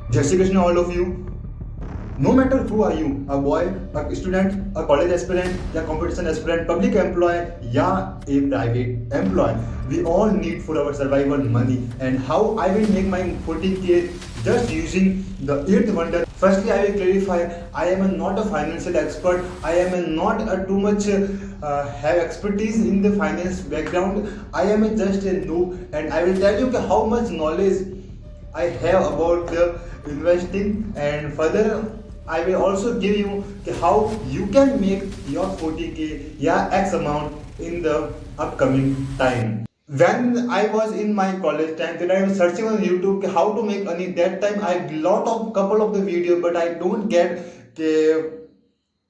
Jai Shri Krishna, all of you. No matter who are you, a boy, a student, a college aspirant, a competition aspirant, public employee, yeah, a private employee, we all need for our survival money. And how I will make my 40k just using the 8th wonder. Firstly, I will clarify, I am not a financial expert. I am not a too much have expertise in the finance background. I am just a noob, and I will tell you how much knowledge I have about the investing, and further I will also give you how you can make your 40k, yeah, X amount in the upcoming time. When I was in my college time, then I was searching on YouTube how to make money. That time I lot of couple of the video, but I don't get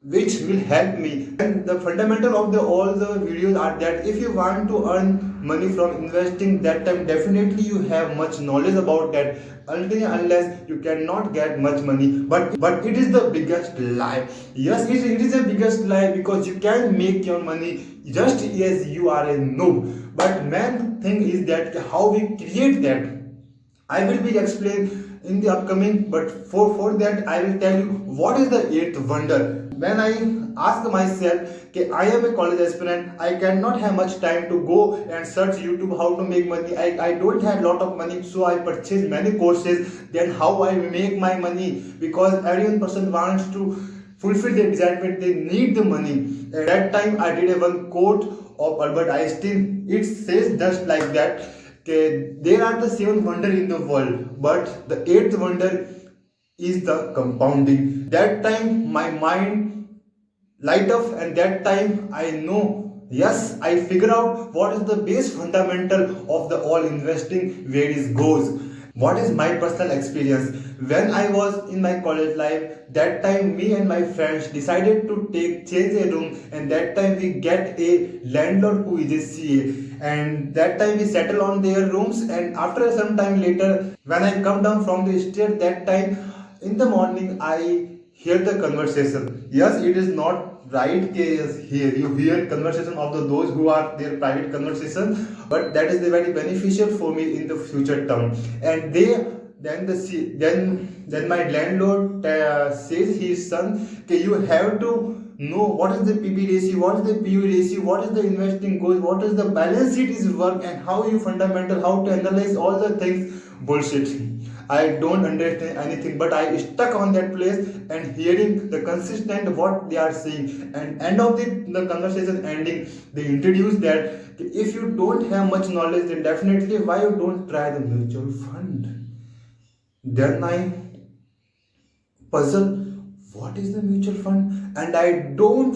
which will help me. And the fundamental of the all the videos are that if you want to earn money from investing, that time definitely you have much knowledge about that. Until unless you cannot get much money, but it is the biggest lie. Yes, it is the biggest lie, because you can make your money just as you are a noob. But main thing is that how we create that I will be explained in the upcoming, but for that I will tell you what is the 8th wonder. When I ask myself, okay, I am a college aspirant, I cannot have much time to go and search YouTube how to make money. I don't have lot of money, so I purchase many courses. Then how I make my money, because every person wants to fulfill the excitement, they need the money. At that time I did a one quote of Albert Einstein. It says just like that. Okay, there are the 7 wonders in the world, but the 8th wonder is the compounding. That time my mind light up, and that time I know, yes, I figure out what is the base fundamental of the all investing, where it goes. What is my personal experience? When I was in my college life, that time me and my friends decided to change a room, and that time we get a landlord who is a CA, and that time we settle on their rooms. And after some time later, when I come down from the stair, that time in the morning I hear the conversation. Yes, it is not right case here. You hear conversation of those who are their private conversation, but that is very beneficial for me in the future term. And they then my landlord says his son, okay, you have to know what is the PB ratio, what is the PU ratio, what is the investing goals, what is the balance sheet is work, and how you fundamental, how to analyze all the things. Bullshit. I don't understand anything, but I stuck on that place and hearing the consistent what they are saying. And end of the conversation ending, they introduce that if you don't have much knowledge, then definitely why you don't try the mutual fund. Then I puzzle, what is the mutual fund? And I don't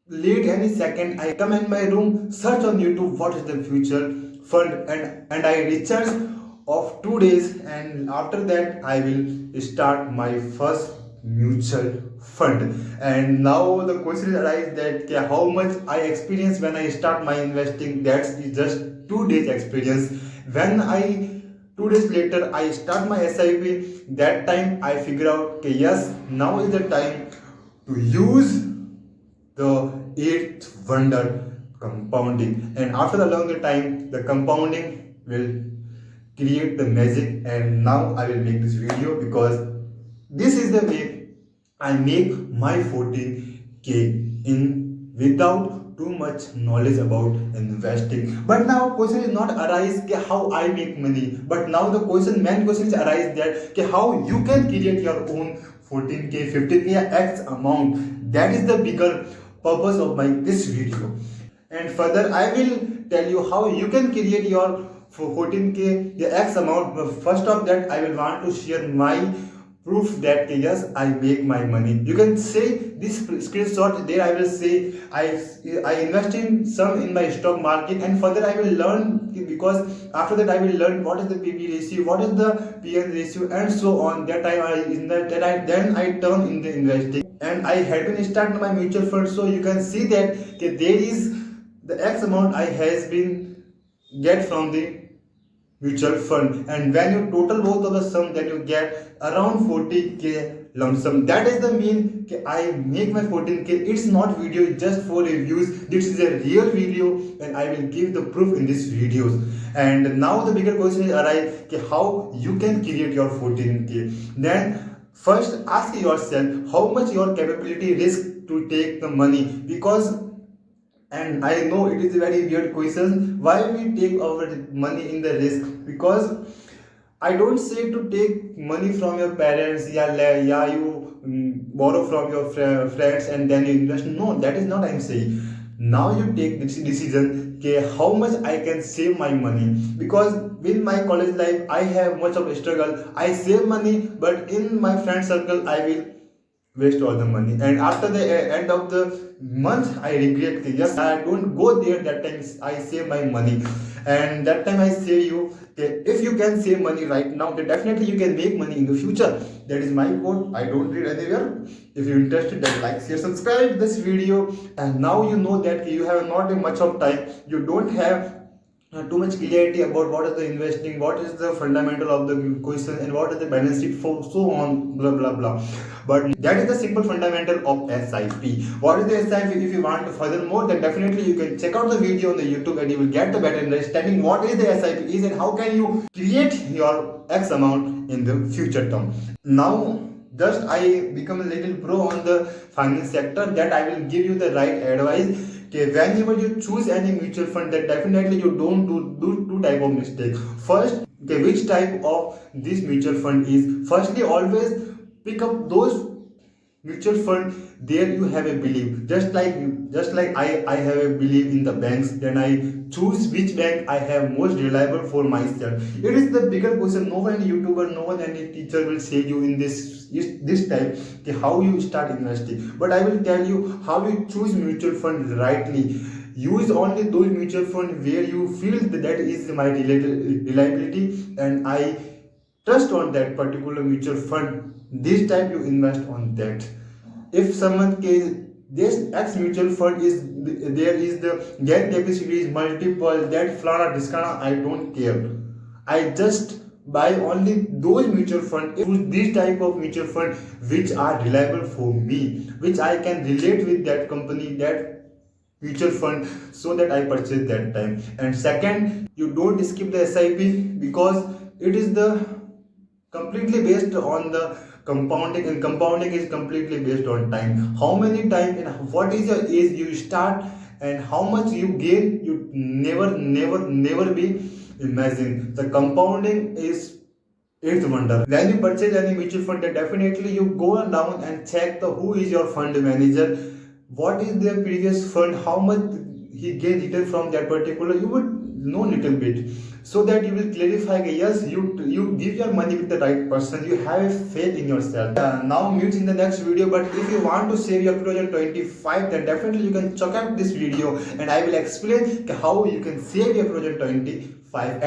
late any second, I come in my room, search on YouTube what is the future fund, and I recharge of 2 days, and after that I will start my first mutual fund. And now the question arises that how much I experience when I start my investing. That's just 2 days experience. When I 2 days later I start my SIP, that time I figure out, okay, yes, now is the time to use the 8th wonder, compounding. And after the longer time, the compounding will create the magic. And now I will make this video, because this is the way I make my 14k in without too much knowledge about investing. But now question is not arise how I make money, but now the main question is arise that how you can create your own 14k 15k X amount. That is the bigger purpose of my this video. And further I will tell you how you can create your 14k the X amount. But first of that I will want to share my proof that yes, I make my money. You can say this screenshot. There I will say I invest in some in my stock market, and further I will learn, because after that I will learn what is the PB ratio, what is the PN ratio, and so on. That time then I turn in the investing, and I had been start my mutual fund. So you can see that there is the X amount I has been get from the mutual fund, and when you total both of the sum, then you get around 40k lump sum. That is the mean I make my 14k. It's not video, it's just for reviews. This is a real video and I will give the proof in this videos. And now the bigger question is arise, how you can create your 14k. Then first ask yourself how much your capability risk to take the money, because, and I know it is a very weird question, why we take our money in the risk, because I don't say to take money from your parents, yeah, you borrow from your friends and then you invest. No, that is not I'm saying. Now you take this decision, okay, how much I can save my money, because in my college life I have much of a struggle. I save money, but in my friend circle I will waste all the money, and after the end of the month I regret that yes, I don't go there. That time I save my money, and that time I say you, if you can save money right now, then definitely you can make money in the future. That is my quote. I don't read anywhere. If you're interested, then like, share, subscribe this video. And now you know that you have not much of time, you don't have too much clarity about what is the investing, what is the fundamental of the question, and what is the balance sheet, for so on, blah blah blah. But that is the simple fundamental of SIP. What is the SIP? If you want to further more, then definitely you can check out the video on the YouTube and you will get the better understanding what is the SIP is and how can you create your X amount in the future term. Now just I become a little pro on the finance sector, that I will give you the right advice. Okay, whenever you choose any mutual fund, then definitely you don't do two type of mistake. First, okay, which type of this mutual fund is? Firstly, always pick up those mutual fund there you have a belief, just like I have a belief in the banks, then I choose which bank I have most reliable for myself. It is the bigger question. No one YouTuber, no one any teacher will say you in this type, okay, how you start investing, but I will tell you how you choose mutual fund rightly. Use only those mutual fund where you feel that is my reliability and I trust on that particular mutual fund. This type you invest on that. If someone case this X mutual fund is there is the get capacity is multiple, that flana discount, I don't care. I just buy only those mutual fund, this type of mutual fund which are reliable for me, which I can relate with that company, that mutual fund, so that I purchase that time. And second, you don't skip the SIP, because it is the completely based on the compounding, and compounding is completely based on time. How many time and what is your age you start and how much you gain, you never be imagine. The compounding is eighth wonder. When you purchase any mutual fund, then definitely you go down and check the who is your fund manager, what is their previous fund, how much he gained return from that particular, you would know little bit, so that you will clarify, yes, you give your money with the right person, you have a faith in yourself. Now meet in the next video. But if you want to save your 2025, then definitely you can check out this video and I will explain how you can save your 2025.